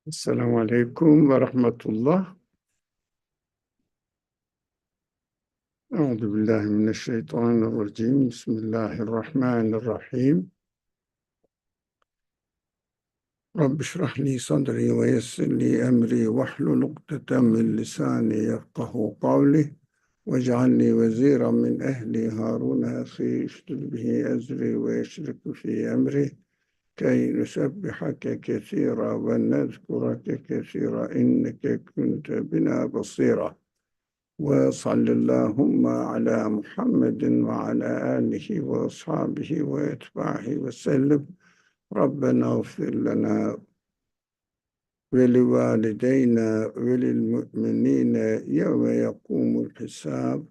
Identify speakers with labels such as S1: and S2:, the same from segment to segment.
S1: Esselamu Aleyküm ve Rahmetullah. Euzu billahi mineşşeytanirracim. Bismillahirrahmanirrahim. Rabbi şrah li sadri ve yessir li emri vahlul ukdeten min lisani yefkahu kavli vec'alni veziran min ehli Harun ahi işdud bihi ezri ve yeşriku fi emri key nusebbihake kesira ve nezkurake kesira inneke kunte bina basira. وصلى اللهم على محمد وعلى آله وأصحابه وأتباعه وسلم ربنا اغفر لنا ولوالدينا وللمؤمنين يوم يقوم الحساب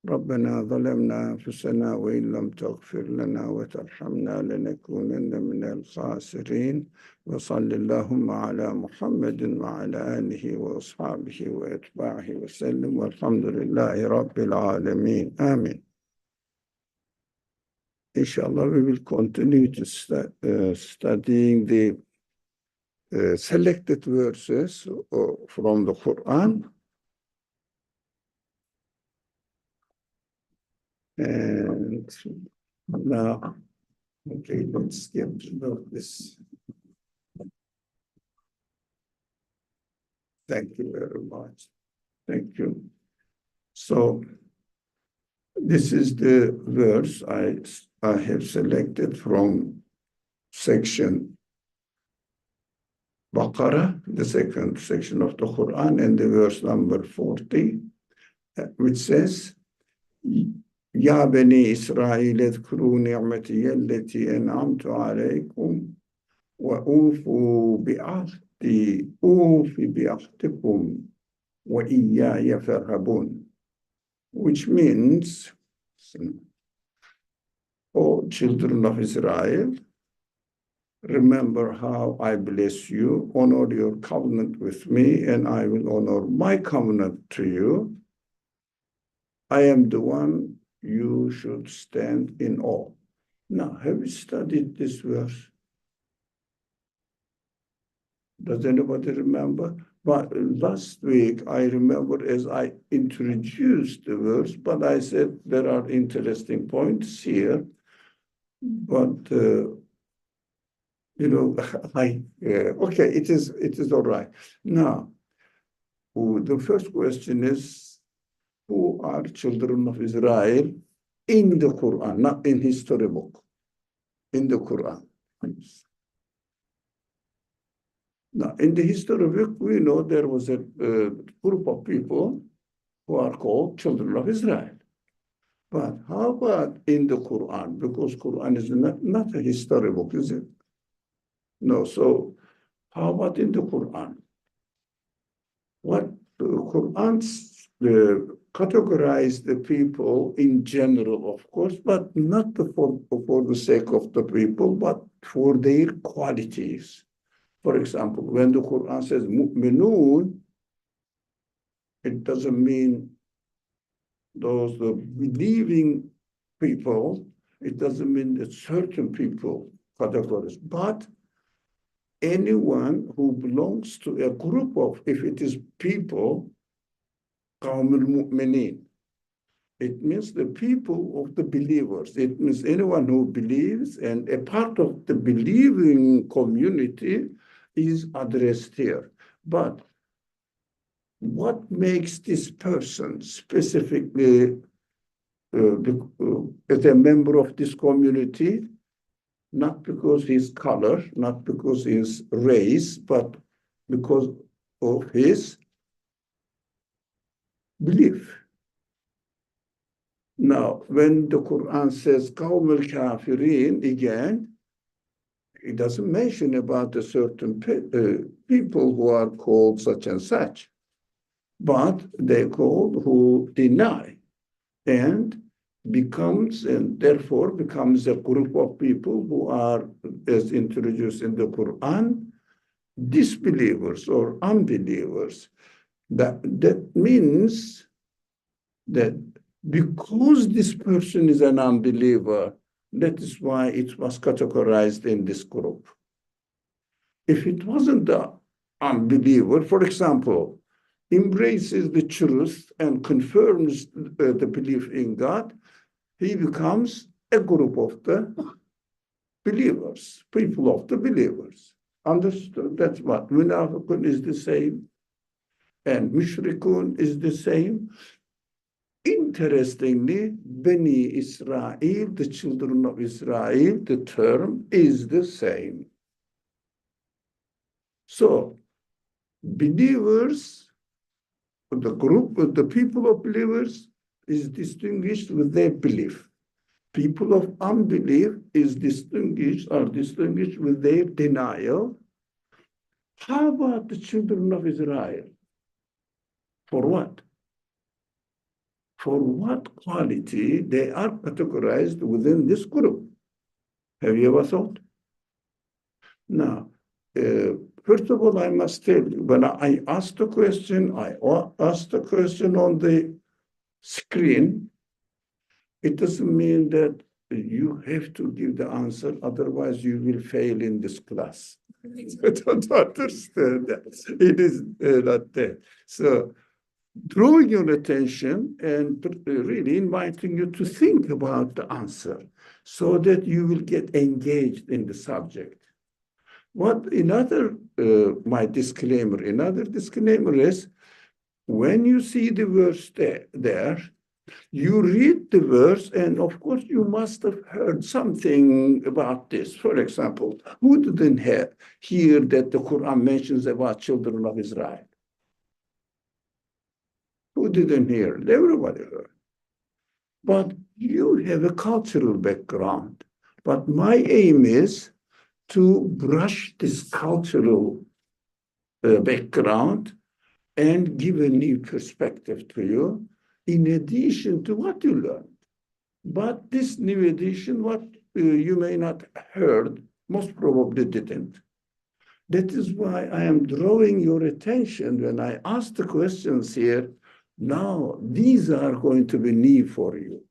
S1: ربنا ظلمنا أنفسنا وإن لم تغفر لنا وترحمنا لنكونن من الخاسرين وصلى اللهم على محمد وعلى آله وأصحابه وأتباعه وسلم والحمد لله رب العالمين. Amen. Inshallah, we will continue to studying the selected verses from the Qur'an. And now, okay, let's get to know this. Thank you very much. Thank you. So, this is the verse I have selected from section Baqarah, the second section of the Quran, and the verse number 40, which says, يا بني إسرائيل اذكروا نعمتي التي أنعمت عليكم وأوفوا بعهدي أوف بعهدكم وإياي فارهبون, which means, O children of Israel, remember how I bless you, honor your covenant with me, and I will honor my covenant to you. I am the one you should stand in awe. Now, have you studied this verse? Does anybody remember? But last week, I remember as I introduced the verse, but I said there are interesting points here. But, okay, it is all right. Now, the first question is, who are children of Israel in the Quran, not in history book, in the Quran? Now, in the history book, we know there was a group of people who are called children of Israel. But how about in the Quran? Because Quran is not a history book, is it? No, so how about in the Quran? What the Quran categorize the people in general, of course, but not for the sake of the people, but for their qualities. For example, when the Quran says mu'minun, it doesn't mean those believing people. It doesn't mean that certain people categories, but anyone who belongs to a group of, if it is people, قوم المؤمنين, it means the people of the believers. It means anyone who believes, and a part of the believing community is addressed here. But what makes this person specifically as a member of this community? Not because his color, not because his race, but because of his belief. Now, when the Quran says قوم الكافرين, again, it doesn't mention about a certain people who are called such and such, but they're called who deny and therefore becomes a group of people who are, as introduced in the Quran, disbelievers or unbelievers. That means that because this person is an unbeliever, that is why it was categorized in this group. If it wasn't unbeliever, for example, embraces the truth and confirms the belief in God, he becomes a group of the believers, people of the believers. Understood? That's what munafiqun is the same, and mushrikun is the same. Interestingly, Bani Israel, the children of Israel, the term is the same. So, believers, the group, the people of believers is distinguished with their belief. People of unbelief is distinguished with their denial. How about the children of Israel? For what? For what quality they are categorized within this group? Have you ever thought? Now, first of all, I must tell you, when I asked the question, I asked the question on the screen, it doesn't mean that you have to give the answer, otherwise you will fail in this class. I don't understand that. It is not there. So, drawing your attention and really inviting you to think about the answer so that you will get engaged in the subject. Another disclaimer is when you see the verse there, you read the verse, and of course you must have heard something about this. For example, who didn't hear that the Quran mentions about children of Israel? Who didn't hear it? Everybody heard. But you have a cultural background. But my aim is to brush this cultural background and give a new perspective to you in addition to what you learned. But this new addition, what you may not have heard, most probably didn't. That is why I am drawing your attention when I ask the questions here. Now, these are going to be new for you.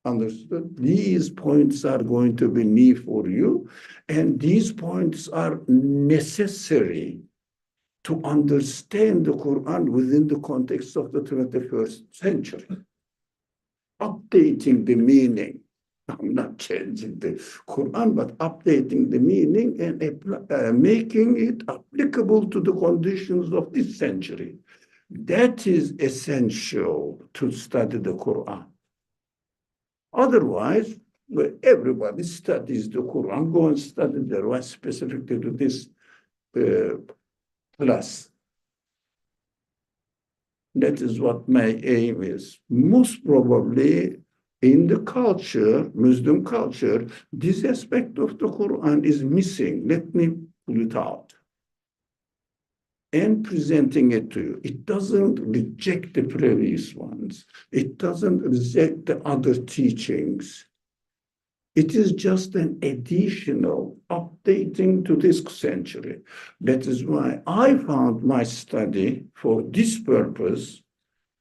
S1: Understood? These points are going to be new for you, and these points are necessary to understand the Quran within the context of the 21st century. Updating the meaning. I'm not changing the Quran, but updating the meaning and making it applicable to the conditions of this century. That is essential to study the Quran. Otherwise, everybody studies the Quran, go and study the right specifically to this class. That is what my aim is. Most probably in the culture, Muslim culture, this aspect of the Quran is missing. Let me pull it out and presenting it to you. It doesn't reject the previous ones. It doesn't reject the other teachings. It is just an additional updating to this century. That is why I found my study for this purpose.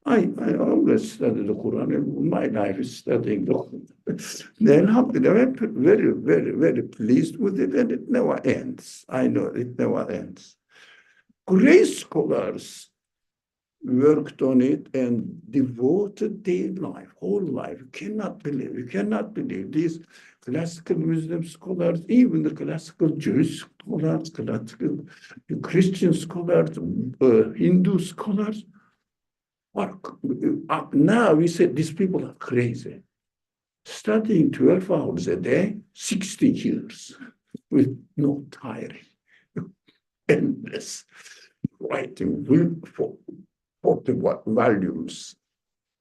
S1: I always study the Quran, and my life is studying the Quran. Then, alhamdulillah, I'm very, very, very pleased with it, and it never ends. I know it never ends. Great scholars worked on it and devoted their life, whole life. You cannot believe these classical Muslim scholars, even the classical Jewish scholars, classical Christian scholars, Hindu scholars. Now we say these people are crazy. Studying 12 hours a day, 60 years, with no tiring, endless writing, 40 volumes,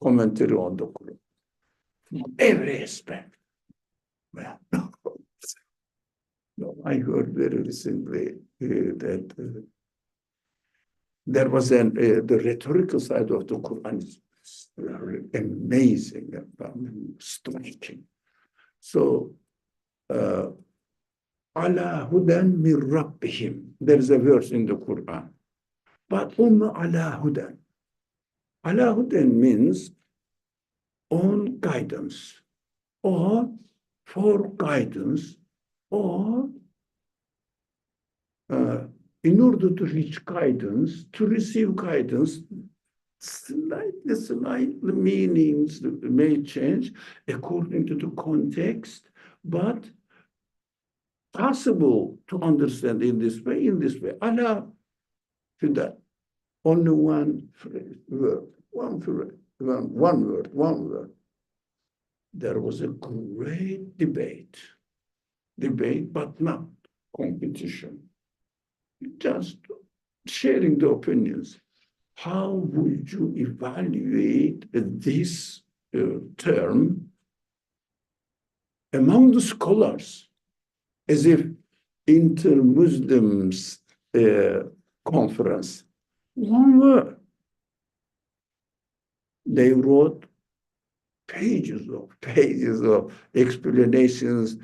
S1: commentary on the Quran, every aspect. Well, no, I heard very recently that there was the rhetorical side of the Quran is amazing, striking. So, ala hudan min rabbihim. There is a verse in the Quran. But ala hudan. Ala hudan means on guidance, or for guidance, or in order to reach guidance, to receive guidance, slightly meanings may change according to the context, but possible to understand in this way, Allah huda. Only one phrase, word, one phrase, one word. There was a great debate, but not competition. Just sharing the opinions. How would you evaluate this term among the scholars as if inter-Muslims conference? One word. They wrote pages of explanations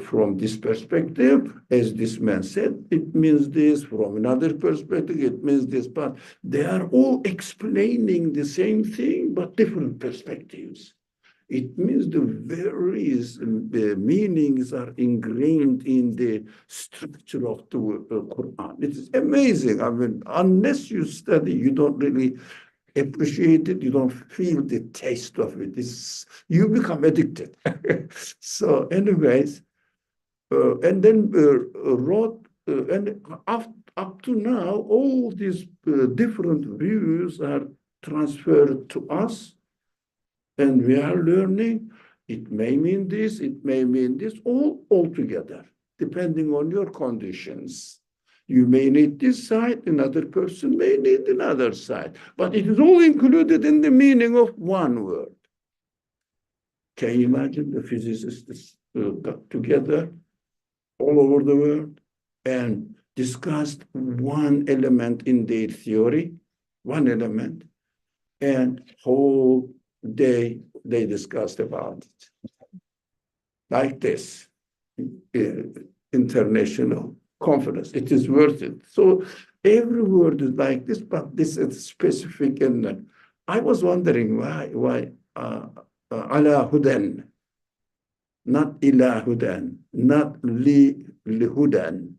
S1: from this perspective. As this man said, it means this. From another perspective, it means this. But they are all explaining the same thing, but different perspectives. It means the various meanings are ingrained in the structure of the Quran. It is amazing. I mean, unless you study, you don't really appreciate it. You don't feel the taste of it. You become addicted. So, anyways, and then wrote, and up to now, all these different views are transferred to us. And we are learning, it may mean this, it may mean this, all together, depending on your conditions. You may need this side, another person may need another side, but it is all included in the meaning of one word. Can you imagine the physicists got together all over the world and discussed one element in their theory, one element, and whole day they discussed about it. Like this, international conference. It is worth it. So every word is like this, but this is specific. And I was wondering why ala hudan, not ila hudan, not li hudan.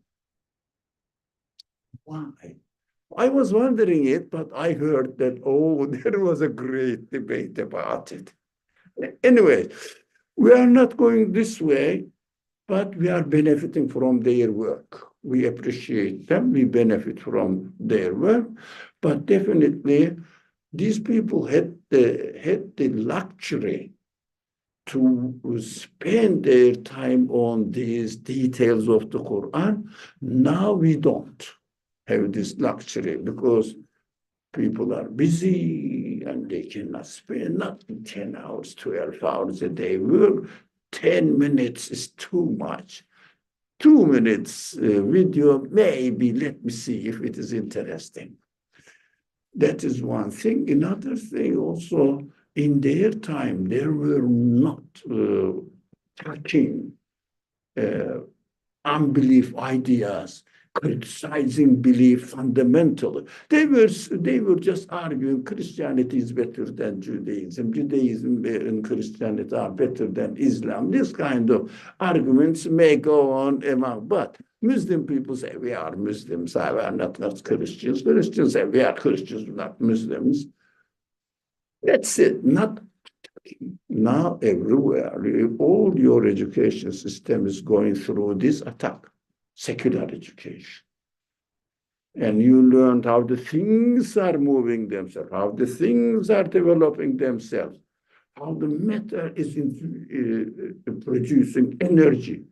S1: Why? I was wondering it, but I heard that, there was a great debate about it. Anyway, we are not going this way, but we are benefiting from their work. We appreciate them, we benefit from their work, but definitely these people had the luxury to spend their time on these details of the Quran. Now we don't have this luxury because people are busy and they cannot spend not 10 hours, 12 hours a day. 10 minutes is too much. 2 minutes video, maybe, let me see if it is interesting. That is one thing. Another thing also, in their time, there were not touching unbelief ideas, criticizing belief fundamentally. They were just arguing Christianity is better than Judaism. Judaism and Christianity are better than Islam. This kind of arguments may go on among, but Muslim people say we are Muslims, we are not Christians. Christians say we are Christians, not Muslims. That's it. Not now everywhere. All your education system is going through this attack. Secular education. And you learned how the things are moving themselves, how the things are developing themselves, how the matter is producing energy.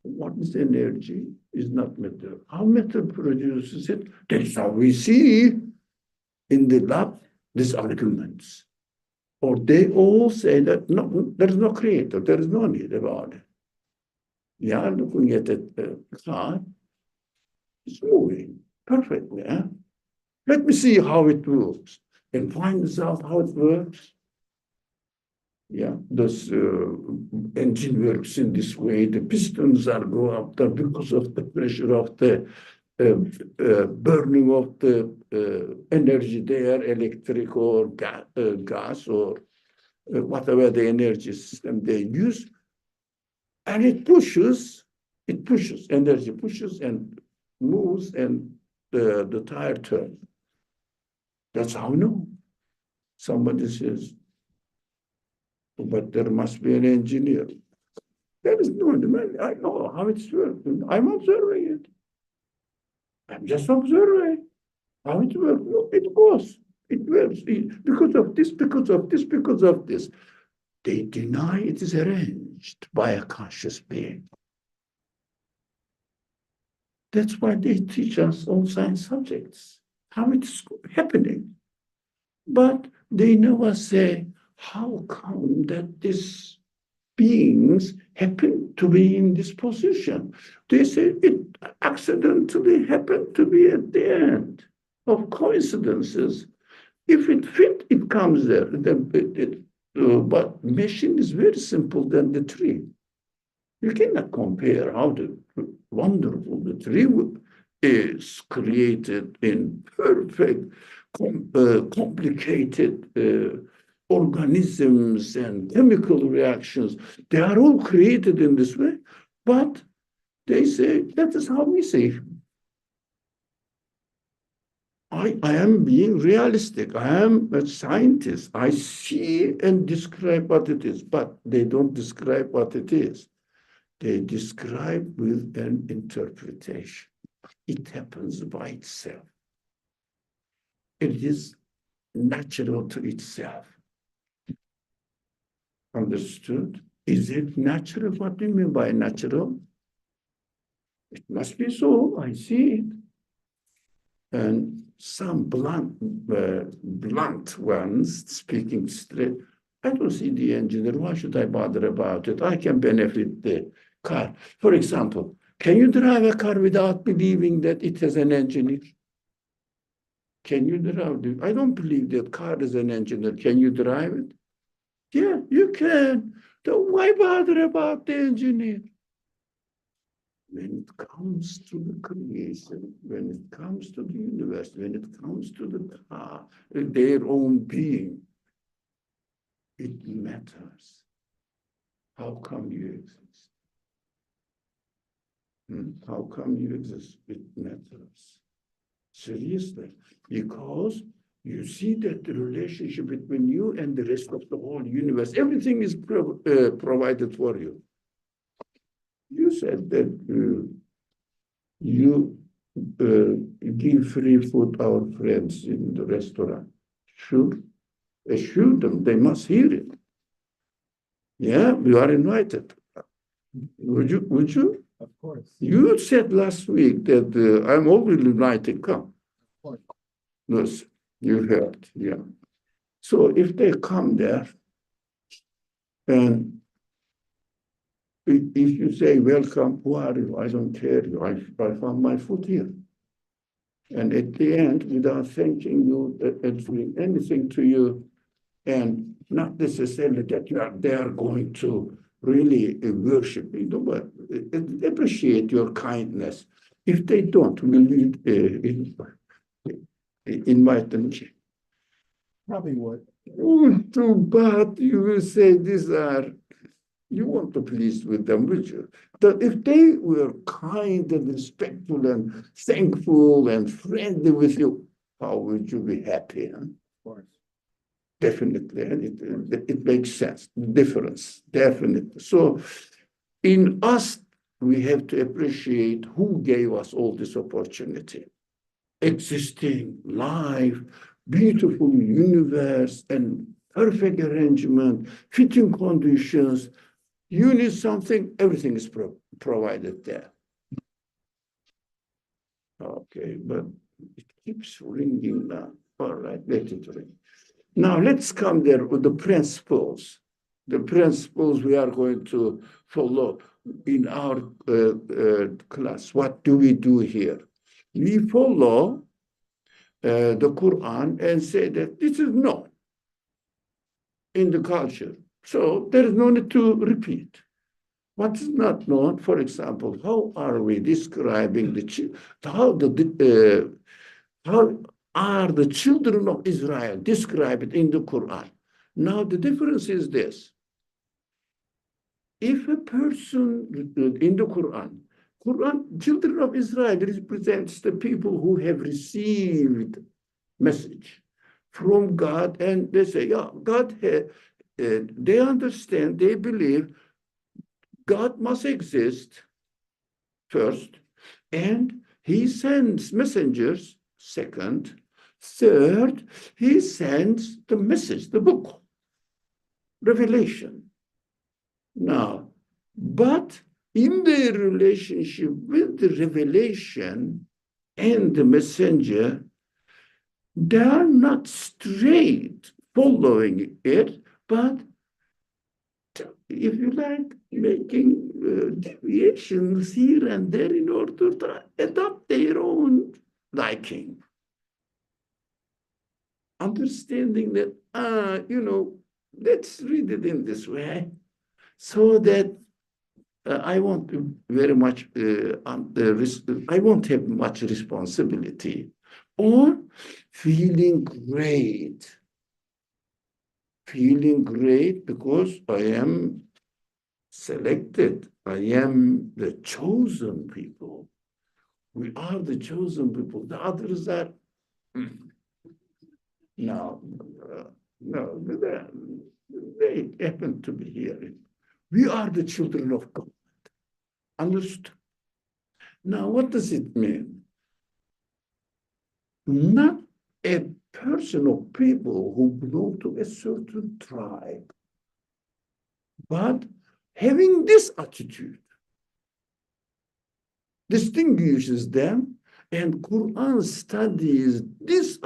S1: What is energy? Is not matter. How matter produces it? That's how we see in the lab these arguments. Or they all say that no, there is no creator, there is no need about it. We are looking at the car, it's moving perfectly. Let me see how it works and find out how it works. Yeah, this engine works in this way. The pistons are go up there because of the pressure of the burning of the energy there, electric or gas or whatever the energy system they use. And it pushes, energy pushes, and moves and the tire turns. That's how I know. Somebody says, but there must be an engineer. There is no, I know how it's working. I'm observing it. I'm just observing how it works. No, it goes. It works. Because of this, because of this, because of this. They deny it is arranged by a conscious being. That's why they teach us all science subjects, how it's happening. But they never say, how come that these beings happen to be in this position? They say it accidentally happened to be at the end of coincidences. If it fit, it comes there. But machine is very simple than the tree. You cannot compare how wonderful the tree is created in perfect, complicated organisms and chemical reactions. They are all created in this way, but they say, that is how we say. I am being realistic. I am a scientist. I see and describe what it is, but they don't describe what it is. They describe with an interpretation. It happens by itself. It is natural to itself. Understood? Is it natural? What do you mean by natural? It must be so. I see it. And some blunt ones speaking straight. I don't see the engineer. Why should I bother about it? I can benefit the car. For example, can you drive a car without believing that it has an engineer? Can you drive it? I don't believe that car is an engineer. Can you drive it? Yeah, you can. Then why bother about the engineer? When it comes to the creation, when it comes to the universe, when it comes to the car, their own being, it matters. How come you exist? How come you exist? It matters. Seriously. Because you see that the relationship between you and the rest of the whole universe, everything is provided for you. You said that you give free food our friends in the restaurant. Sure. Assure them, they must hear it. Yeah, you are invited. Would you?
S2: Of course.
S1: You said last week that I'm always invited, come.
S2: Of course.
S1: Yes, you heard, yeah. So if they come there, and if you say, welcome, who are you? I don't care you. I found my food here. And at the end, without thanking you and doing anything to you, and not necessarily that they are going to really worship you, but appreciate your kindness. If they don't, will you invite them?
S2: Probably would.
S1: Oh, too bad. You will say these are, you want to please with them, would you? That if they were kind and respectful and thankful and friendly with you, how would you be happy? Huh?
S2: Of course.
S1: Definitely, and it makes sense. Difference, definitely. So, in us, we have to appreciate who gave us all this opportunity. Existing life, beautiful universe, and perfect arrangement, fitting conditions. You need something, everything is provided there. Okay, but it keeps ringing now. All right, let it ring. Now let's come there with the principles. The principles we are going to follow in our class. What do we do here? We follow the Qur'an and say that this is known in the culture. So there is no need to repeat. What is not known, for example, how are we describing how are the children of Israel described in the Quran? Now, the difference is this. If a person in the Quran Quran, children of Israel represents the people who have received message from God, and they say, yeah, God, they understand, they believe God must exist first, and he sends messengers second, third, he sends the message, the book, Revelation. Now, but in their relationship with the revelation and the messenger, they are not straight following it, but if you like, making deviations here and there in order to adopt their own liking. Understanding that, let's read it in this way so that I won't very much, I won't have much responsibility, or feeling great because I am selected. I am the chosen people. We are the chosen people. The others are, no, they happen to be here. We are the children of God. Understood? Now, what does it mean? Not a person or people who belong to a certain tribe, but having this attitude distinguishes them, and Quran studies this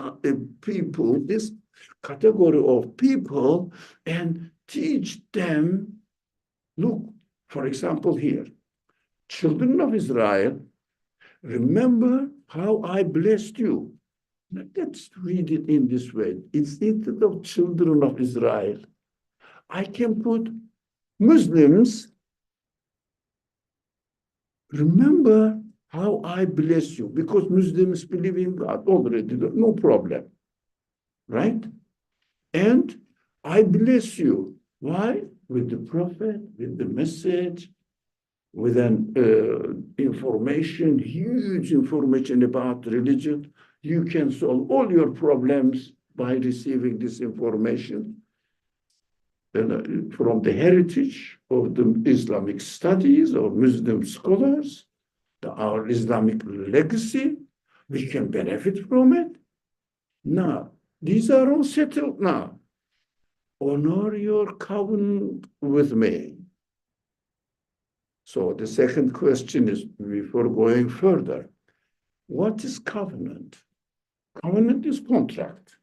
S1: people, this category of people, and teach them. Look, for example, here, children of Israel, remember how I blessed you. Let's read it in this way. Instead of children of Israel, I can put Muslims. Remember how I bless you, because Muslims believe in God already, no problem, right? And I bless you. Why? With the prophet, with the message, with an information, huge information about religion. You can solve all your problems by receiving this information from the heritage of the Islamic studies or Muslim scholars, our Islamic legacy. We can benefit from it. Now, these are all settled now. Honor your covenant with me. So the second question is, before going further, what is covenant? Covenant is contract.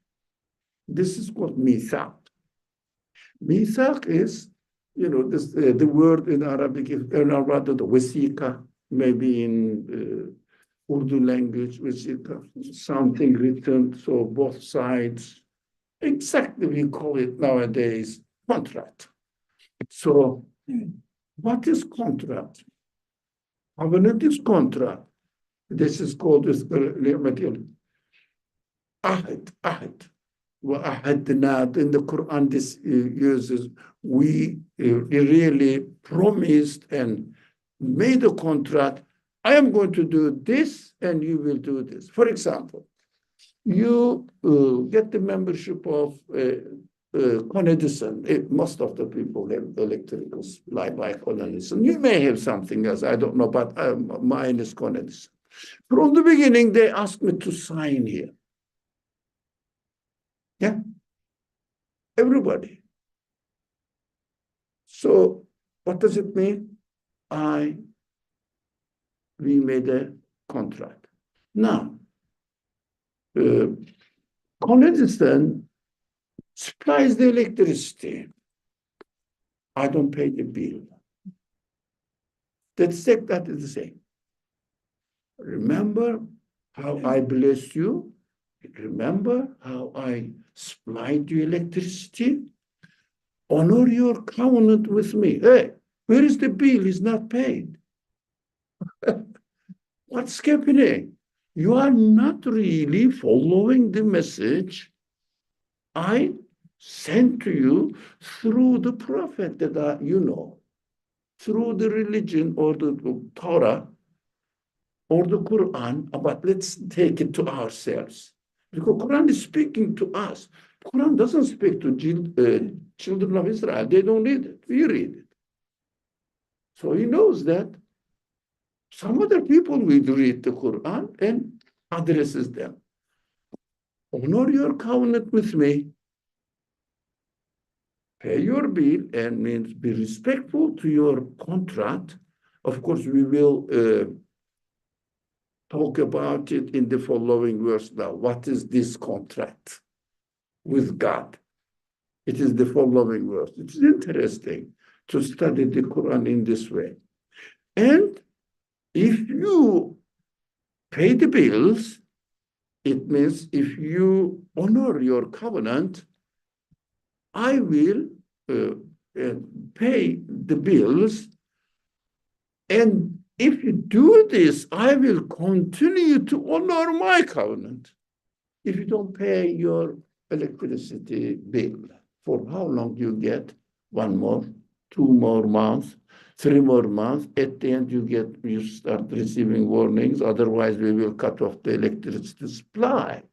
S1: This is called mithaq. Mithaq is, this, the word in Arabic is rather the wasiqa, maybe in Urdu language, wasiqa, something written, so both sides. Exactly, we call it nowadays contract. So, what is contract? Covenant is contract. This is called ahad. وَأَحَدْنَا. In the Quran, this uses, we really promised and made a contract. I am going to do this and you will do this. For example, you get the membership of Con Edison. Most of the people have electrical supply by Con Edison. You may have something else, I don't know, but mine is Con Edison. From the beginning, they asked me to sign here. Yeah, everybody. So what does it mean? We made a contract. Now, Con Edison supplies the electricity. I don't pay the bill. That is the same. Remember how I blessed you? Remember how I supplied you electricity? Honor your covenant with me. Hey, where is the bill? It's not paid. What's happening? You are not really following the message I sent to you through the prophet that through the religion or the Torah or the Quran, but let's take it to ourselves. Because Quran is speaking to us. Quran doesn't speak to children of Israel. They don't read it. We read it. So he knows that some other people will read the Quran and addresses them. Honor your covenant with me. Pay your bill and means be respectful to your contract. Of course, we will talk about it in the following verse now. What is this contract with God? It is the following verse. It is interesting to study the Quran in this way. And if you pay the bills, it means if you honor your covenant, I will pay the bills. And if you do this, I will continue to honor my covenant. If you don't pay your electricity bill, for how long you get? 1 more, 2 more months, 3 more months. At the end, you start receiving warnings. Otherwise, we will cut off the electricity supply.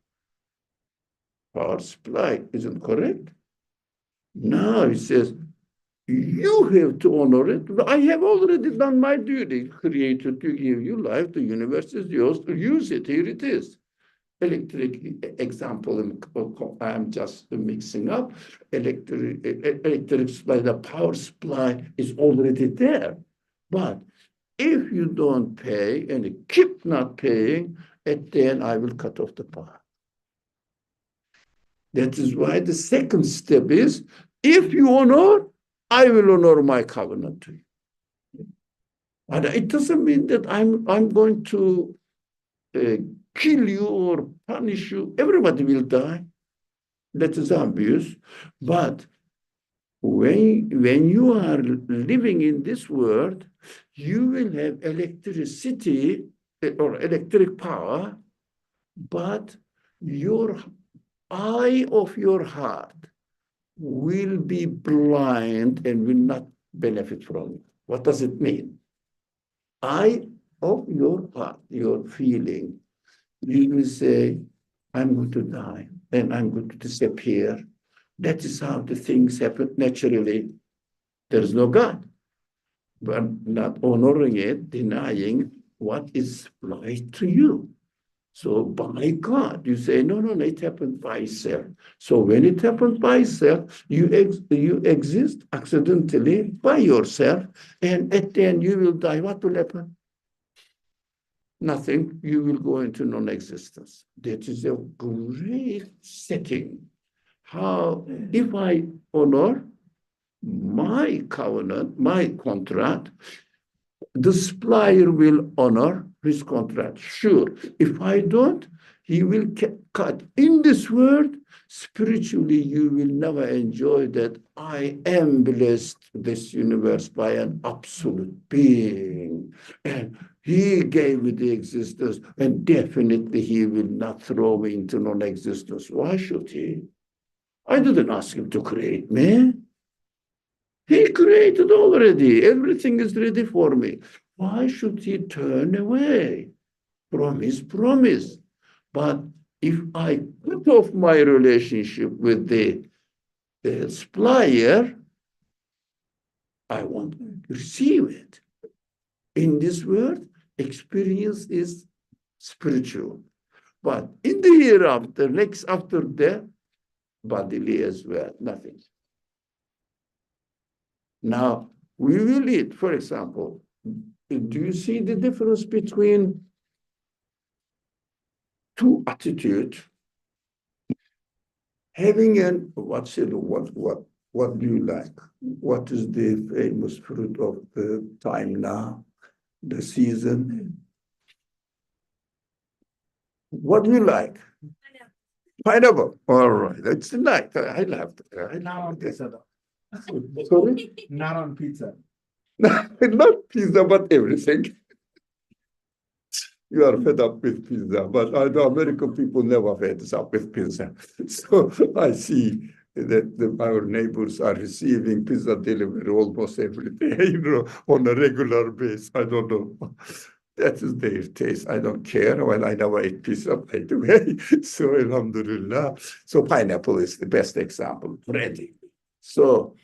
S1: Power supply, isn't correct? Now it says, you have to honor it. I have already done my duty, created to give you life. The universe is yours to use it. Here it is. Electric example, I'm just mixing up. Electric supply, the power supply is already there. But if you don't pay and you keep not paying, at the end I will cut off the power. That is why the second step is, if you honor, I will honor my covenant to you. And it doesn't mean that I'm going to kill you or punish you. Everybody will die. That is obvious. But when you are living in this world, you will have electricity or electric power, but your eye of your heart will be blind and will not benefit from it. What does it mean? Eye of your heart, your feeling, you will say, I'm going to die and I'm going to disappear. That is how the things happen naturally. There is no God. But not honoring it, denying what is supplied to you. So by God, you say, no, it happened by itself. So when it happens by itself, you exist accidentally by yourself, and at the end you will die. What will happen? Nothing. You will go into non-existence. That is a great setting. How, if I honor my covenant, my contract, the supplier will honor his contract. Sure. If I don't, he will cut. In this world, spiritually, you will never enjoy that I am blessed, this universe, by an absolute being. And he gave me the existence, and definitely he will not throw me into non-existence. Why should he? I didn't ask him to create me. He created already. Everything is ready for me. Why should he turn away from his promise? But if I cut off my relationship with the supplier, I won't receive it. In this world, experience is spiritual. But in the hereafter, next after death, bodily as well, nothing. Now, we will eat, for example, do you see the difference between two attitudes? Having an, what do you like? What is the famous fruit of the time now, the season? What do you like? Pineapple. All right, that's nice. I love it.
S2: Not on pizza, though.
S1: Sorry?
S2: Not on pizza.
S1: Not pizza, but everything. You are fed up with pizza, but I know American people never fed up with pizza. So I see that our neighbors are receiving pizza delivery almost every day, on a regular basis. I don't know. That is their taste. I don't care. Well, I never ate pizza, by the way. So, alhamdulillah. So, pineapple is the best example. Ready. So,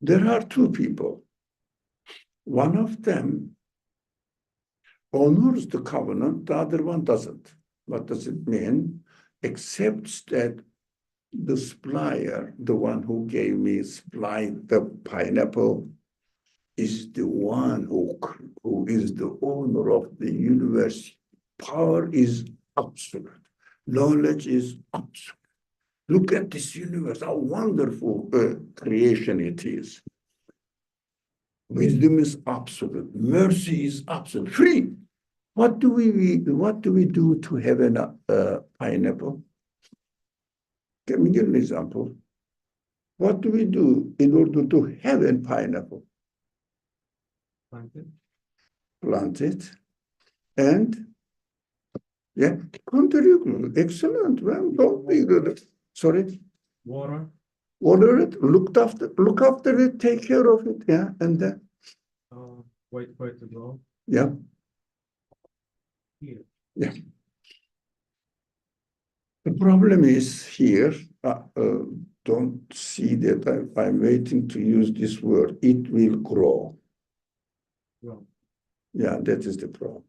S1: there are two people. One of them honors the covenant, the other one doesn't. What does it mean? Accepts that the supplier, the one who gave me supplied the pineapple, is the one who is the owner of the universe. Power is absolute. Knowledge is absolute. Look at this universe, how wonderful creation it is. Wisdom is absolute. Mercy is absolute. Free. What do we do to have a pineapple? Can we give an example? What do we do in order to have a pineapple? Plant it. And yeah, contribute. Excellent. Well, don't be good. Sorry. Water it, look after it, take care of it, yeah, and then
S3: wait for it to grow.
S1: yeah.
S3: Here.
S1: Yeah. The problem is here, don't see that I'm waiting to use this word. It will grow.
S3: Grow.
S1: Yeah, that is the problem.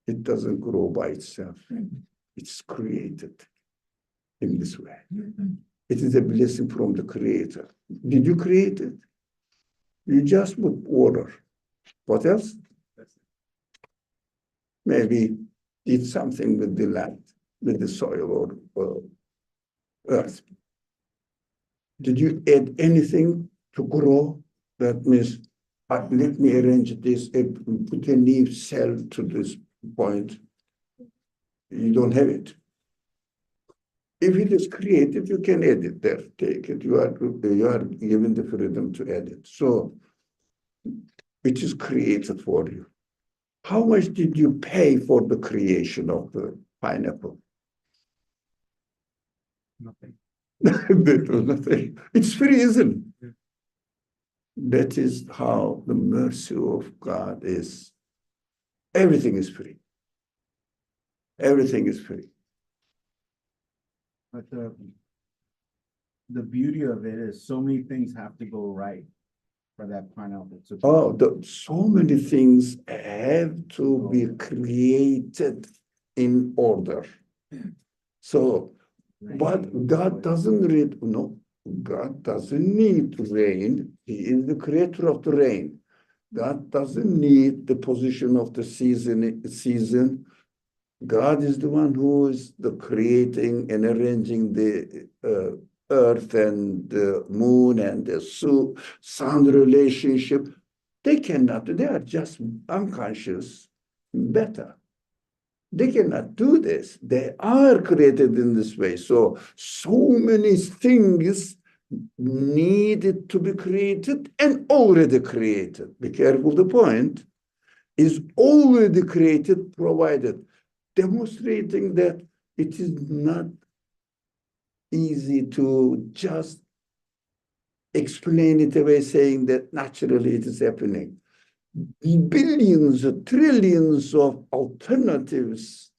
S1: It doesn't grow by itself. It's created in this way. It is a blessing from the Creator. Did you create it? You just put water. What else? Maybe did something with the land, with the soil or earth. Did you add anything to grow? That means, let me arrange this, put a leaf cell to this point. You don't have it. If it is created, you can add it there, take it. You are given the freedom to add it. So it is created for you. How much did you pay for the creation of the pineapple?
S3: Nothing.
S1: Nothing. It's free, isn't it?
S3: Yeah.
S1: That is how the mercy of God is. Everything is free. Everything is free.
S2: But the beauty of it is so many things have to go right for that pineapple to grow.
S1: So many things have to be created in order. So, but God doesn't need, no, God doesn't need rain. He is the creator of the rain. God doesn't need the position of the season. God is the one who is the creating and arranging the earth and the moon and the sun relationship. They are just unconscious better. They cannot do this. They are created in this way. So many things needed to be created and already created. Be careful, the point is already created, provided, demonstrating that it is not easy to just explain it away, saying that naturally it is happening. Billions, trillions of alternatives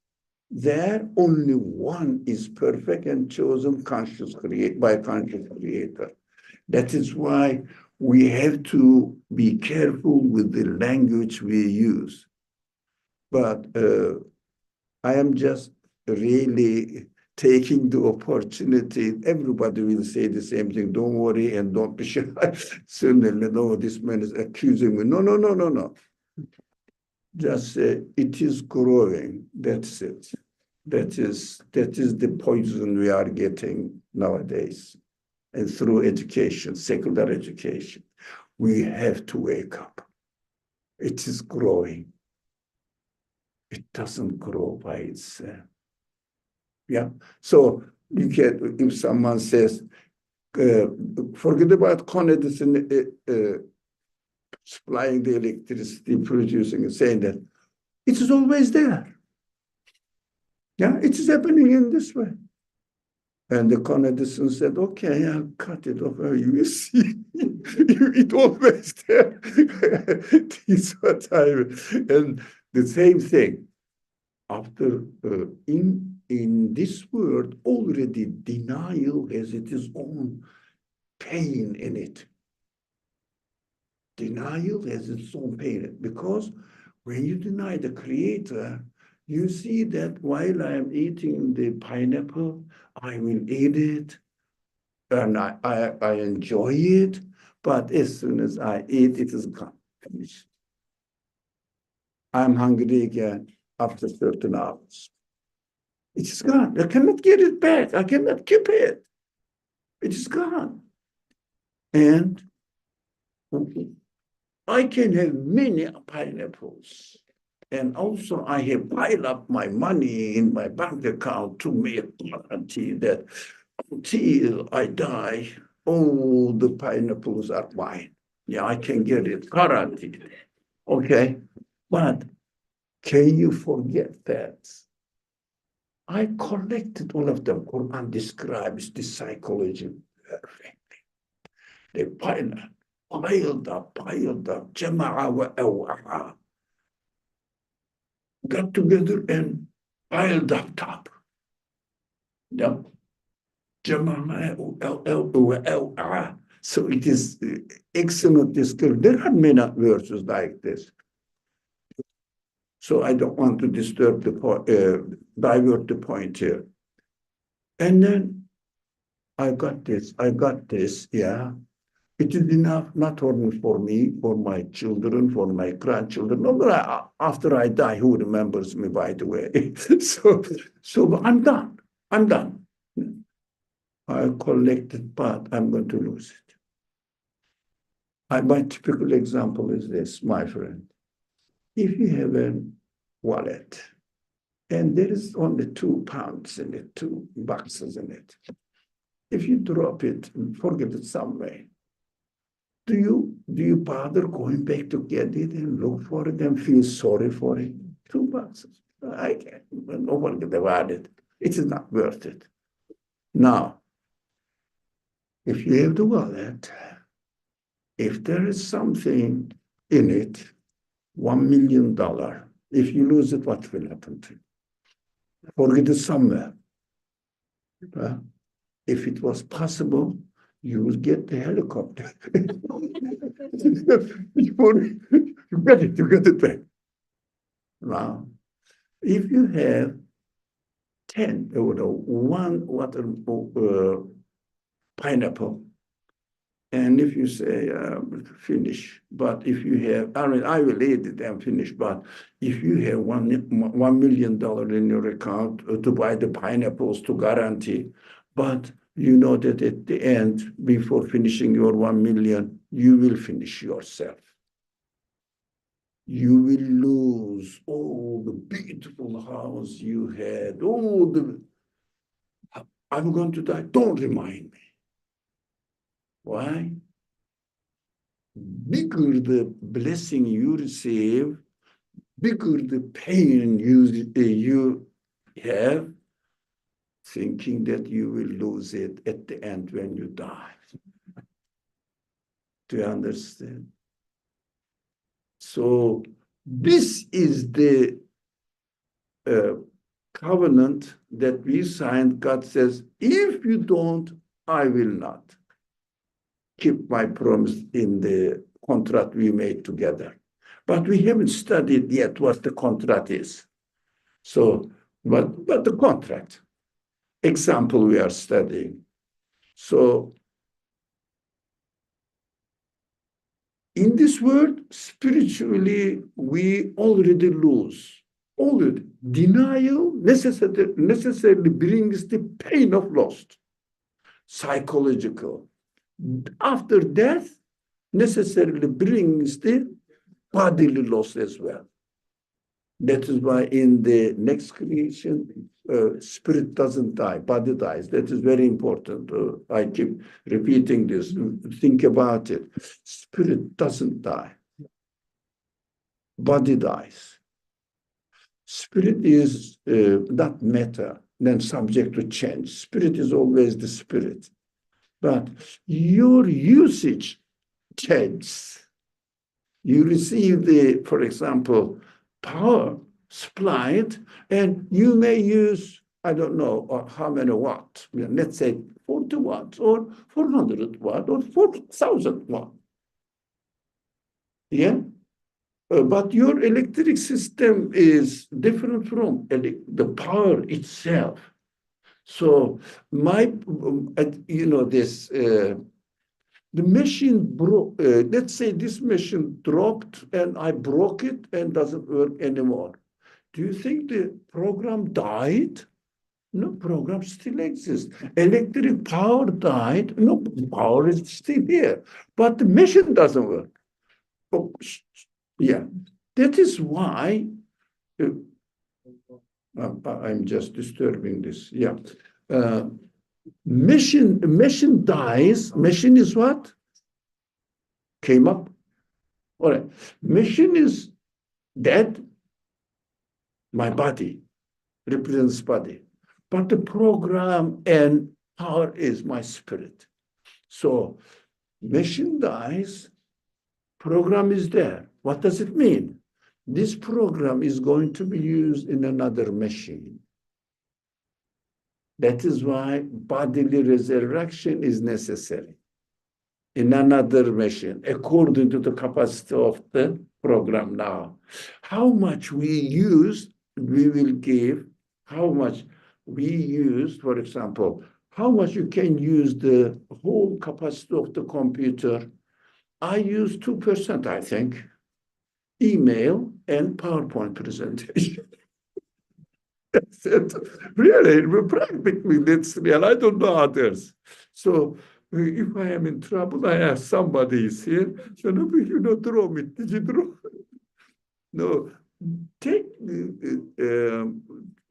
S1: there, only one is perfect and chosen by conscious creator. That is why we have to be careful with the language we use. But I am just really taking the opportunity. Everybody will say the same thing. Don't worry and don't be shy. Suddenly, no, this man is accusing me. No. Just say it is growing. That's it. That is the poison we are getting nowadays. And through education, secular education, we have to wake up. It is growing. It doesn't grow by itself. Yeah. So you can, if someone says, forget about Con Edison supplying the electricity, producing, and saying that it is always there. Yeah, it is happening in this way. And the Canadian said, okay, I'll cut it off. You will see. It always there. This what and the same thing. After in this world, already denial has its own pain in it. Denial has its own pain because when you deny the Creator, you see that while I am eating the pineapple, I will eat it and I enjoy it, but as soon as I eat, it is gone, finished. I'm hungry again after certain hours. It is gone. I cannot get it back. I cannot keep it. It is gone. And I can have many pineapples. And also I have piled up my money in my bank account to make guarantee that until I die, all the pineapples are mine. Yeah, I can get it guaranteed. Okay. But can you forget that? I collected all of them. Qur'an describes the psychology perfectly. They piled up, jama'a wa awa'a. Got together and piled up top. Yep. So it is excellent description. There are many verses like this. So I don't want to disturb the point, divert the point here. And then I got this, yeah. It is enough, not only for me, for my children, for my grandchildren. No, but after I die, who remembers me, by the way? So I'm done. I'm done. I collected, but I'm going to lose it. My typical example is this, my friend. If you have a wallet and there is only £2 in it, 2 boxes in it, if you drop it and forget it somewhere, do you bother going back to get it and look for it and feel sorry for it? 2 boxes. I can't. No one can about it. It is not worth it. Now, if you have the wallet, if there is something in it, $1 million, if you lose it, what will happen to you? Forget it somewhere. If it was possible, you would get the helicopter. You get it back. Now, if you have 10 or 1 pineapple, and if you say finish, but if you have, I will eat it and finish, but if you have $1 million in your account to buy the pineapples to guarantee, but you know that at the end, before finishing your 1 million, you will finish yourself. You will lose all the beautiful house you had, I'm going to die. Don't remind me. Why? Bigger the blessing you receive, bigger the pain you have, thinking that you will lose it at the end when you die. Do you understand? So this is the covenant that we signed. God says, if you don't, I will not keep my promise in the contract we made together. But we haven't studied yet what the contract is. So, but the contract, example we are studying. So, in this world, spiritually, we already lose. Already. Denial necessarily brings the pain of loss, psychological. After death, necessarily brings the bodily loss as well. That is why in the next creation, spirit doesn't die, body dies. That is very important. I keep repeating this. Think about it. Spirit doesn't die. Body dies. Spirit is not matter. then subject to change. Spirit is always the spirit. But your usage changes. You receive the, for example, power supplied, and you may use, I don't know how many watts, let's say 40 watts or 400 watts or 4,000 watts. Yeah? But your electric system is different from the power itself. So the machine broke. Let's say this machine dropped and I broke it and doesn't work anymore. Do you think the program died? No, program still exists. Electric power died. No, power is still here. But the machine doesn't work. Oh, yeah. That is why I'm just disturbing this. Yeah. Machine dies. Machine is what? Came up. All right. Machine is dead. My body represents body. But the program and power is my spirit. So machine dies, program is there. What does it mean? This program is going to be used in another machine. That is why bodily resurrection is necessary in another machine, according to the capacity of the program now. How much we use, we will give. How much we use, for example, how much you can use the whole capacity of the computer. I use 2%, I think, email and PowerPoint presentation. That's it. Really, practically, that's real. I don't know others. So if I am in trouble, I ask somebody is here. So, draw me. Did you draw? No, take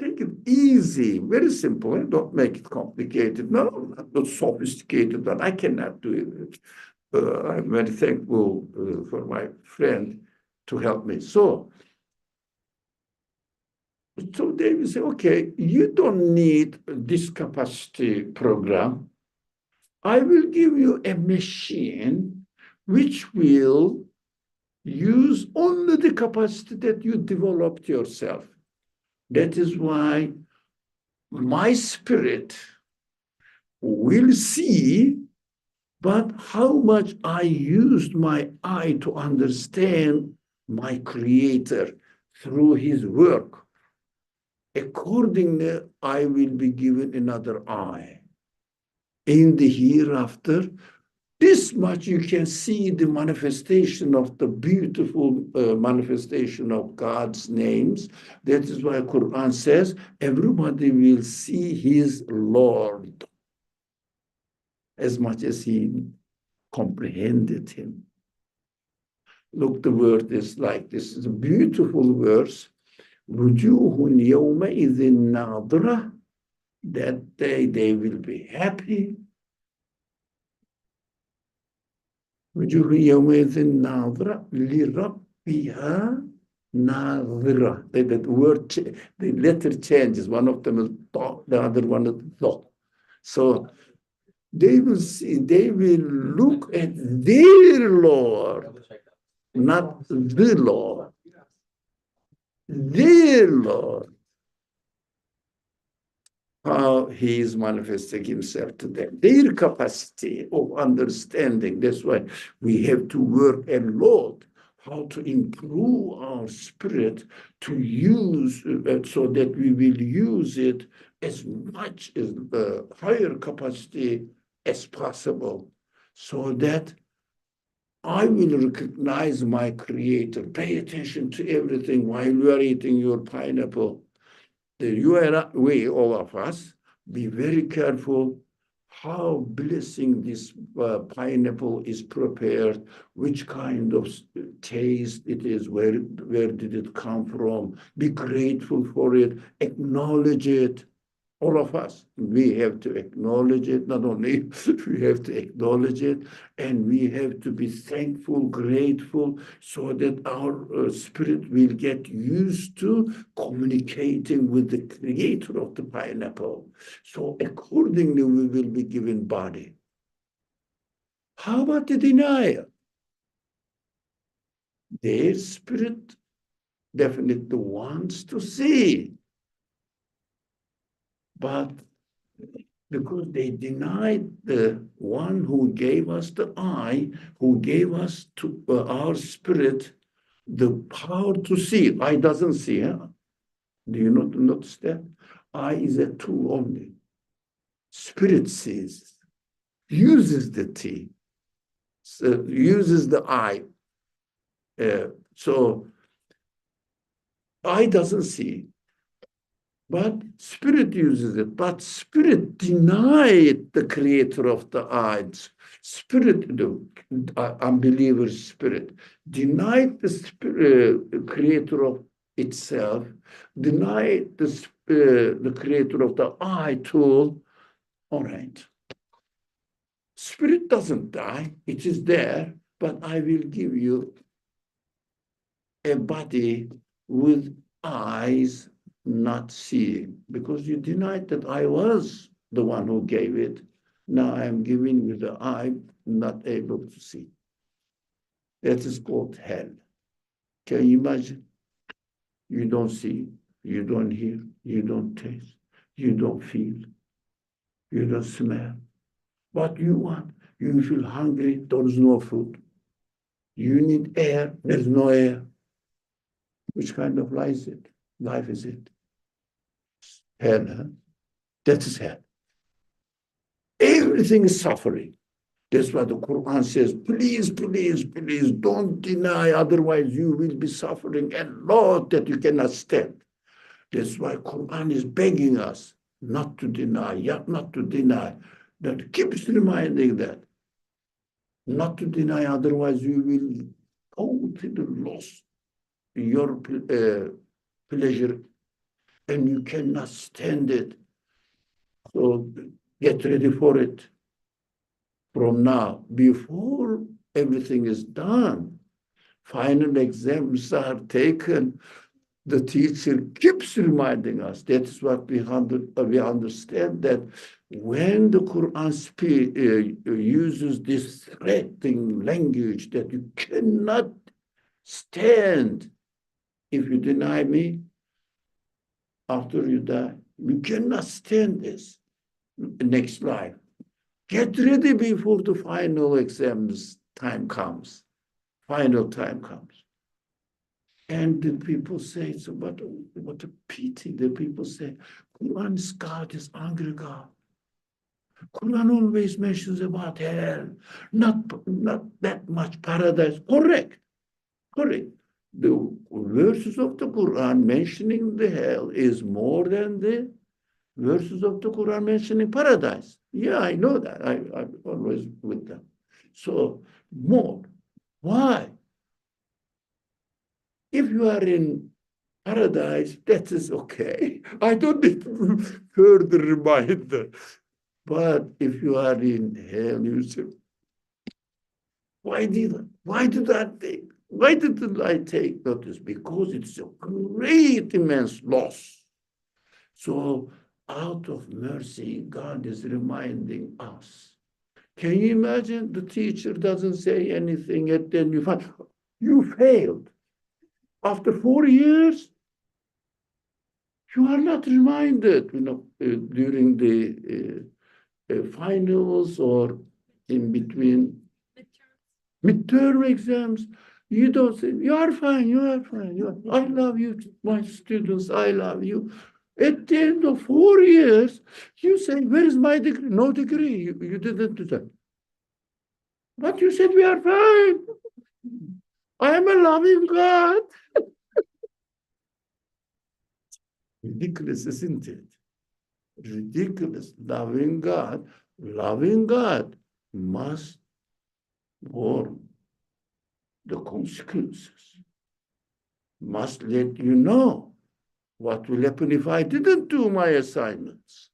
S1: it easy, very simple. Don't make it complicated. No, not sophisticated. But I cannot do it. I'm very thankful for my friend to help me. So they will say, okay, you don't need this capacity program. I will give you a machine which will use only the capacity that you developed yourself. That is why my spirit will see, but how much I used my eye to understand my Creator through His work. Accordingly, I will be given another eye. In the hereafter, this much you can see the manifestation of the beautiful manifestation of God's names. That is why Qur'an says everybody will see his Lord as much as he comprehended him. Look, the word is like this. It's a beautiful verse. وُجُوهٌ يَوْمَئِذٍ نَاظِرَةٌ. That day they will be happy. وجوه يومئذ ناظرة لربها ناظرة. That word, the letter changes. One of them is ta, the other one is tha. So they will see, they will look at their Lord, not the Lord. Their Lord. How he is manifesting himself to them, their capacity of understanding. That's why we have to work a lot, how to improve our spirit to use so that we will use it as much as higher capacity as possible, so that I will recognize my Creator. Pay attention to everything while you are eating your pineapple. We, all of us, be very careful how blessing this pineapple is prepared, which kind of taste it is, where did it come from. Be grateful for it, acknowledge it. All of us, we have to acknowledge it. Not only we have to acknowledge it, and we have to be thankful, grateful, so that our spirit will get used to communicating with the creator of the pineapple. So accordingly, we will be given body. How about the denier? Their spirit definitely wants to see, but because they denied the one who gave us the eye, who gave us to our spirit the power to see. Eye doesn't see. Huh? Do you not notice that? Eye is a tool only. Spirit sees, uses the T, so uses the eye. So eye doesn't see, but spirit uses it. But spirit denied the creator of the eyes. Spirit, the unbeliever's spirit, denied the creator of itself, denied the creator of the eye tool. All right. Spirit doesn't die. It is there, but I will give you a body with eyes not seeing, because you denied that I was the one who gave it. Now I am giving you the eye not able to see. That is called hell. Can you imagine? You don't see, you don't hear, you don't taste, you don't feel, you don't smell. What you want? You feel hungry, there is no food. You need air, there's no air. Which kind of life is it? Life is it? Hell, huh? That is hell. Everything is suffering. That's why the Quran says, please, please, please don't deny, otherwise you will be suffering a lot that you cannot stand. That's why Quran is begging us not to deny, not to deny. That keeps reminding that. Not to deny, otherwise you will totally lose your pleasure and you cannot stand it. So get ready for it from now, before everything is done. Final exams are taken. The teacher keeps reminding us. That is what we understand, that when the Quran uses this threatening language that you cannot stand if you deny me after you die, you cannot stand this next life. Get ready before the final exams time comes. Final time comes. And the people say, so what a pity. The people say, Quran's God is angry God. Quran always mentions about hell, not that much paradise. Correct. The verses of the Quran mentioning the hell is more than the verses of the Quran mentioning paradise. Yeah, I know that. I'm always with them. So more. Why? If you are in paradise, that is okay. I don't need further reminder. But if you are in hell, you say, why didn't I take notice? Because it's a great, immense loss. So out of mercy, God is reminding us. Can you imagine the teacher doesn't say anything, and then you find you failed. After 4 years, you are not reminded, during the finals or in between midterm exams. You don't say, you are fine. I love you, my students, I love you. At the end of 4 years, you say, where is my degree? No degree. You didn't do that. But you said we are fine. I am a loving God. Ridiculous, isn't it? Ridiculous. Loving God must warn the consequences, must let you know what will happen if I didn't do my assignments.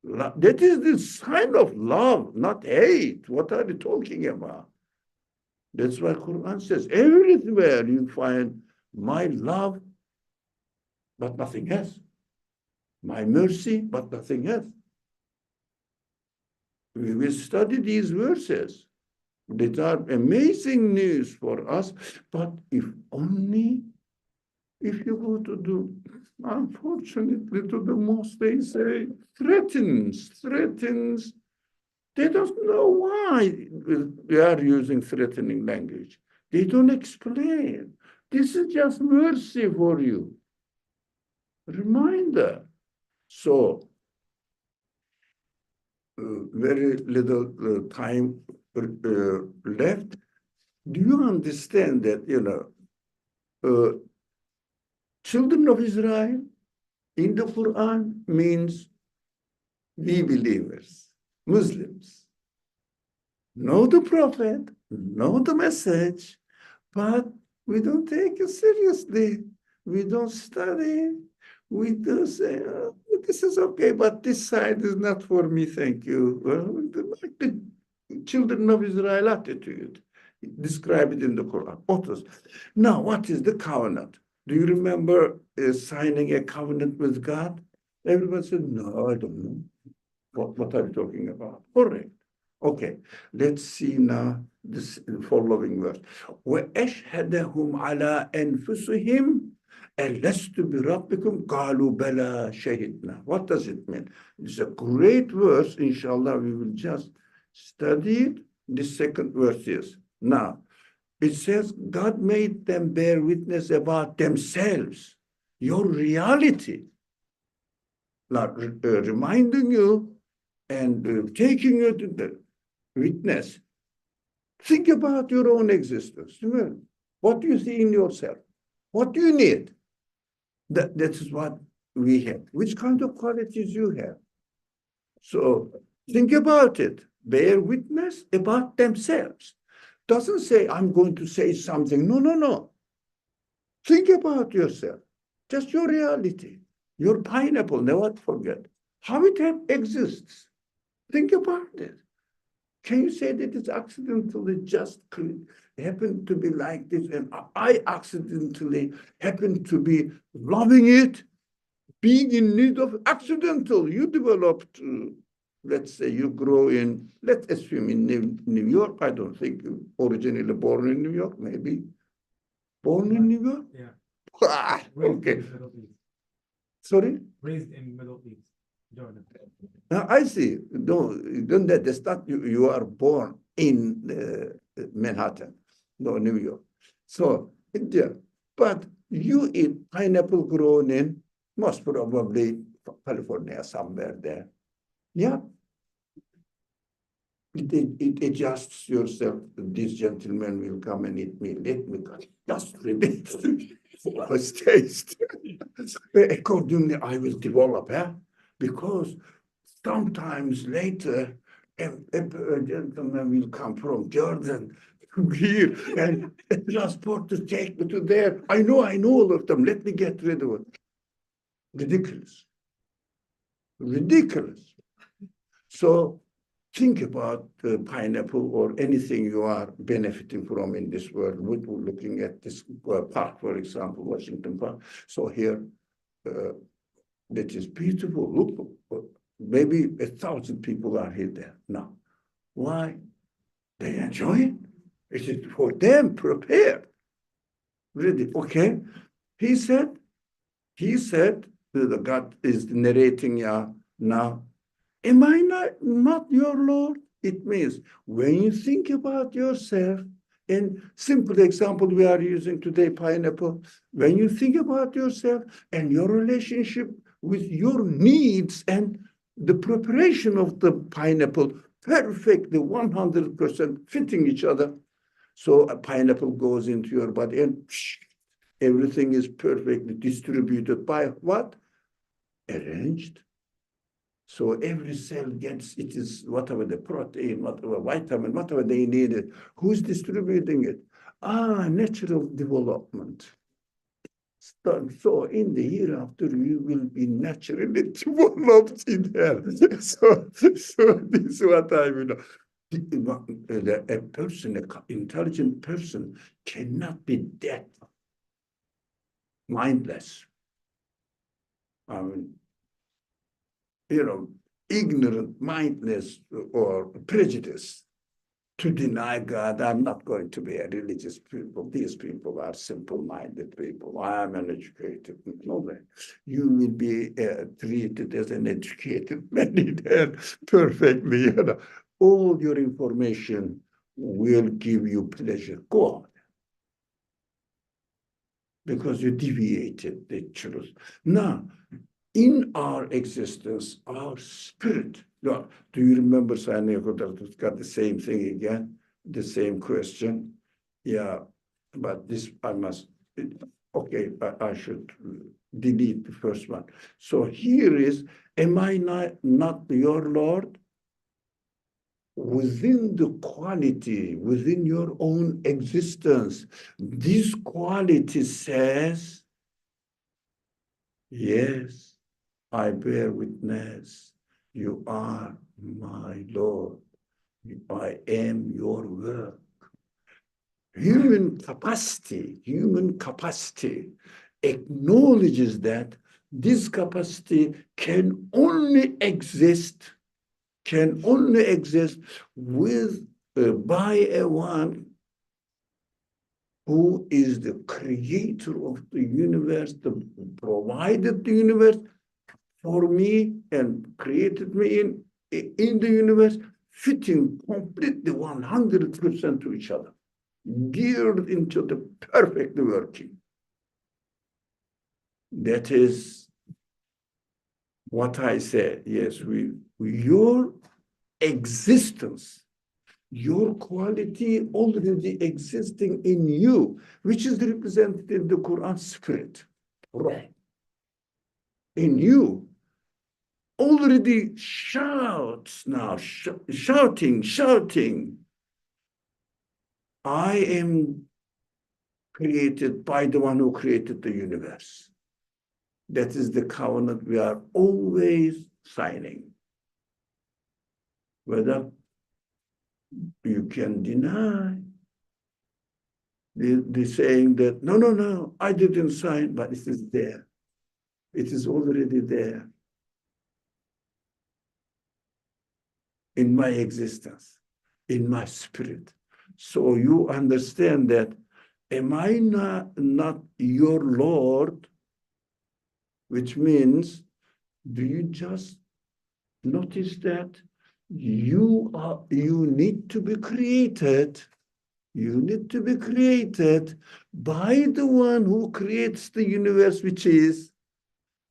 S1: That is the sign of love, not hate. What are you talking about? That's why Quran says everywhere you find my love, but nothing else. My mercy, but nothing else. We will study these verses. These are amazing news for us, but if only if you go to the, unfortunately, to the mosque, they say threatens. They don't know why we are using threatening language. They don't explain. This is just mercy for you. Reminder. So, very little time left. Do you understand that, children of Israel in the Quran means we believers, Muslims. Know the prophet, know the message, but we don't take it seriously. We don't study. We do say, oh, this is okay, but this side is not for me, thank you. Well, like the children of Israel attitude, described in the Quran. Now, what is the covenant? Do you remember signing a covenant with God? Everyone said, no, I don't know. What are you talking about? Correct. Okay, let's see now this following verse. وَأَشْهَدَهُمْ عَلَىٰ أَنفُسِهِمْ أَلَسْتُ بِرَبِّكُمْ قَالُوا بَلَىٰ شَهِدْنَا. What does it mean? It's a great verse. Inshallah, we will just study it. The second verse is, now, it says, God made them bear witness about themselves, your reality. Now, reminding you and taking you to the witness. Think about your own existence. What do you see in yourself? What do you need? That is what we have. Which kind of qualities you have? So think about it. Bear witness about themselves. Doesn't say, I'm going to say something. No. Think about yourself. Just your reality. Your pineapple, never forget. How it exists. Think about it. Can you say that it's accidentally just happened to be like this and I accidentally happened to be loving it, being in need of accidental? You developed, let's say you grow in, let's assume in New York. I don't think you originally born in New York, maybe. Born in New York?
S3: Yeah.
S1: Okay.
S3: Middle East.
S1: Sorry?
S3: Raised in Middle East, Jordan.
S1: I see. No, that's not you are born in Manhattan, no, New York. So, India. But you eat pineapple grown in most probably California, somewhere there. Yeah. It adjusts yourself. This gentleman will come and eat me. Let me just ready for taste. Accordingly, I will develop, because sometimes later, a gentleman will come from Jordan to here and transport to take me to there. I know all of them. Let me get rid of it. Ridiculous. So think about pineapple or anything you are benefiting from in this world. We're looking at this park, for example, Washington Park. So here, that is beautiful. Look, maybe 1,000 people are here there now. Why? They enjoy it. It is for them prepared. Really, okay. He said, the God is narrating now, am I not your Lord? It means when you think about yourself, in simple example we are using today, pineapple, when you think about yourself and your relationship with your needs and the preparation of the pineapple, perfectly 100% fitting each other. So a pineapple goes into your body and everything is perfectly distributed by what? Arranged. So every cell gets, it is whatever the protein, whatever vitamin, whatever they needed. Who's distributing it? Natural development. So in the hereafter, you will be naturally developed in hell. So this is what I mean. A person, an intelligent person, cannot be that mindless. I mean, ignorant, mindless, or prejudice to deny God. I'm not going to be a religious people. These people are simple-minded people. I am an educated. No way. You will be treated as an educated man in hell perfectly. All your information will give you pleasure. Go on. Because you deviated the truth. Now, in our existence, our spirit. Do you remember It's got the same thing again, the same question? Yeah, but this I must. Okay, I should delete the first one. So here is, am I not your Lord? Within the quality, within your own existence, this quality says, yes, I bear witness, you are my Lord. I am your work. Human capacity acknowledges that this capacity can only exist with by a one who is the creator of the universe, provided the universe for me and created me in the universe, fitting completely 100% to each other, geared into the perfect working. That is what I said. Yes, your existence, your quality already existing in you, which is represented in the Quran spirit, right? In you, already shouts now, shouting. I am created by the one who created the universe. That is the covenant we are always signing. Whether you can deny the saying that, no, I didn't sign, but it is there. It is already there in my existence, in my spirit. So you understand that, am I not your Lord? Which means, do you just notice that you need to be created? You need to be created by the one who creates the universe, which is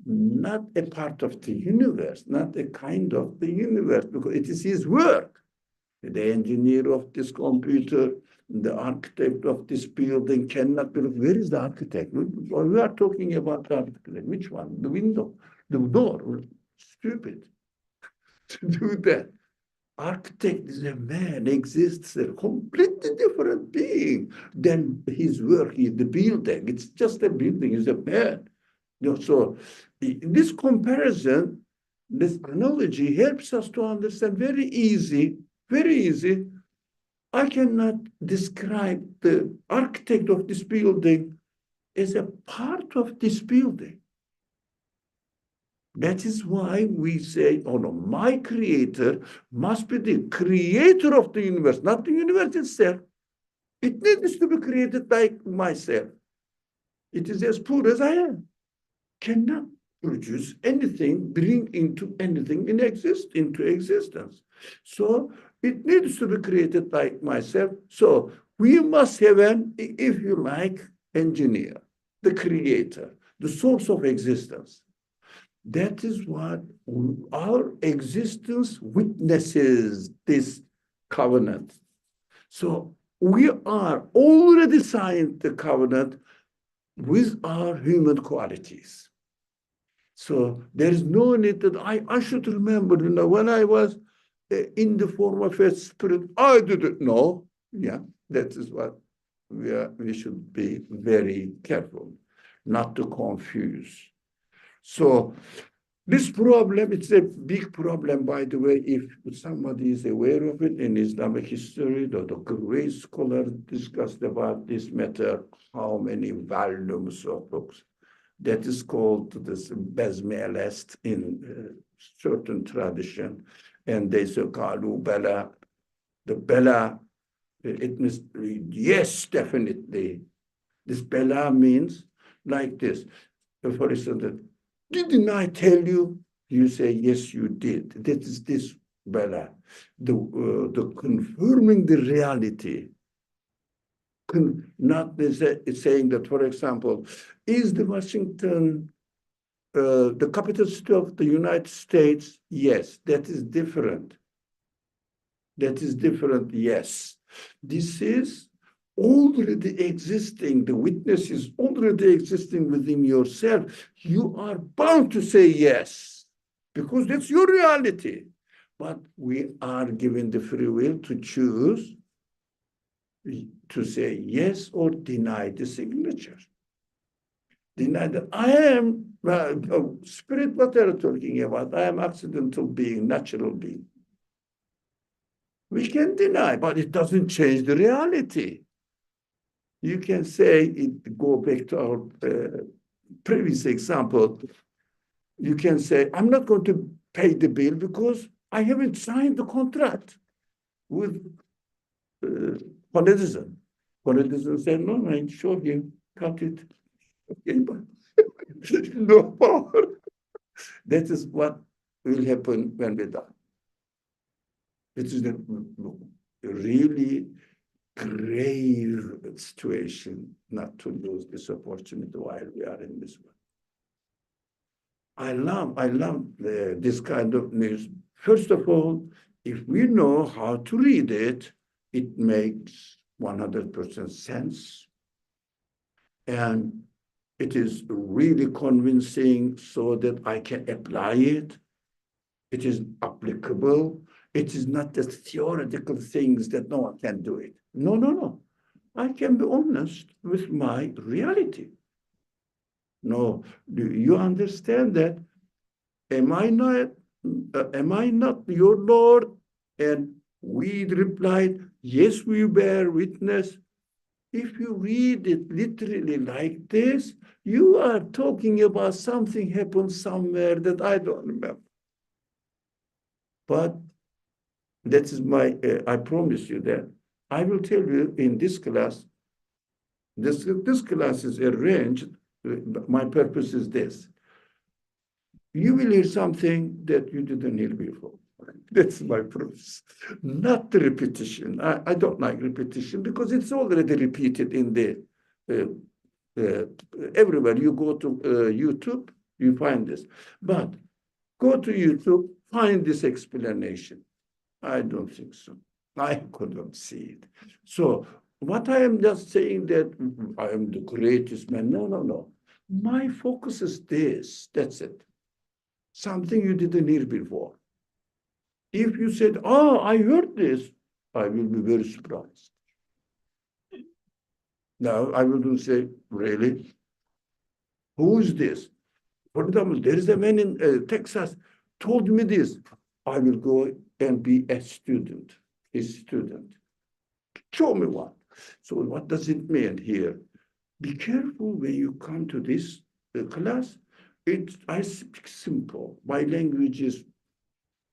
S1: not a part of the universe, not a kind of the universe, because it is his work. The engineer of this computer, the architect of this building cannot be. Where is the architect? We are talking about the architect. Which one? The window, the door. Stupid to do that. Architect is a man, exists a completely different being than his work is the building. It's just a building, he's a man. So this comparison, this analogy helps us to understand very easy. I cannot describe the architect of this building as a part of this building. That is why we say, oh no, my creator must be the creator of the universe, not the universe itself. It needs to be created like myself. It is as poor as I am. Cannot produce anything, bring into anything into existence. So it needs to be created like myself. So we must have an, if you like, engineer, the creator, the source of existence. That is what our existence witnesses, this covenant. So we are already signed the covenant with our human qualities. So there is no need that I should remember, when I was in the form of a spirit, I didn't know. Yeah, that is what we should be very careful. not to confuse. So this problem, it's a big problem, by the way, if somebody is aware of it in Islamic history. The great scholars discussed about this matter, how many volumes of books. That is called this Bezmelest in certain tradition. And they say, Kalu Bela, the Bela, it means, yes, definitely. This Bela means like this. For instance, didn't I tell you? You say, yes, you did. That is this Bela, the confirming the reality. Not saying that, for example, is the Washington the capital city of the United States? Yes, that is different. That is different, yes. This is already existing. The witness is already existing within yourself. You are bound to say yes, because that's your reality. But we are given the free will to choose to say yes or deny the signature. Deny that I am spirit, what they are talking about. I am accidental being, natural being. We can deny, but it doesn't change the reality. You can say, go back to our previous example. You can say, I'm not going to pay the bill because I haven't signed the contract with politician. Politician said, no, I show him, cut it. Okay, but no power. That is what will happen when we die. It is a really grave situation not to lose this opportunity while we are in this world. I love this kind of news. First of all, if we know how to read it, it makes 100% sense. And it is really convincing so that I can apply it. It is applicable. It is not just theoretical things that no one can do it. No, no, no. I can be honest with my reality. No, do you understand that? Am I not your Lord? And we replied, yes, we bear witness. If you read it literally like this, you are talking about something happened somewhere that I don't remember. But that is my, I promise you that. I will tell you in this class, this class is arranged, my purpose is this. You will hear something that you didn't hear before. That's my purpose. Not the repetition. I don't like repetition because it's already repeated in the, everywhere. You go to YouTube, you find this. But go to YouTube, find this explanation. I don't think so. I couldn't see it. So what I am just saying that I am the greatest man. No, no, no. My focus is this. That's it. Something you didn't hear before. If you said, oh, I heard this, I will be very surprised. Now, I wouldn't say, really? Who is this? For example, there is a man in Texas told me this. I will go and be a student. Show me what. So what does it mean here? Be careful when you come to this class. I speak simple. My language is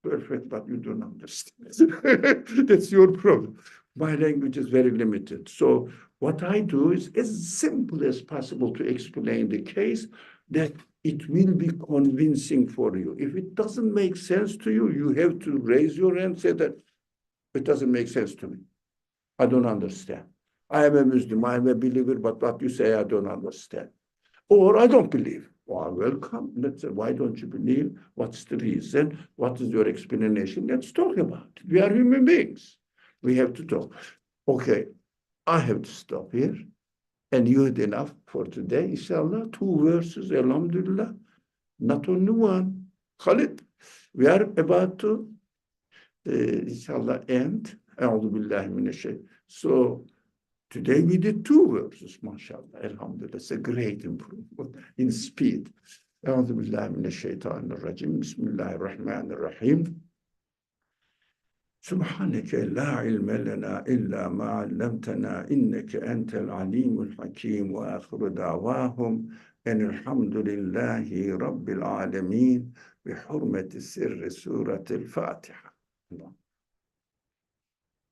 S1: perfect, but you don't understand. That's your problem. My language is very limited. So what I do is as simple as possible to explain the case that it will be convincing for you. If it doesn't make sense to you, you have to raise your hand and say that it doesn't make sense to me. I don't understand. I am a Muslim, I am a believer, but what you say, I don't understand. Or I don't believe. Well, welcome. Let's say, why don't you believe? What's the reason? What is your explanation? Let's talk about it. We are human beings. We have to talk. Okay, I have to stop here. And you had enough for today, inshallah. 2 verses, alhamdulillah. Not only one. Khalid, we are about to, inshallah, end. So Today we did 2 verses, mashallah, alhamdulillah. It's a great improvement in speed. أعوذ بالله من الشيطان الرجيم بسم الله الرحمن الرحيم سبحانك لا علم لنا إلا ما علمتنا إنك أنت العليم الحكيم وآخر دعواهم أن الحمد لله رب العالمين بحرمة سر سورة الفاتحة.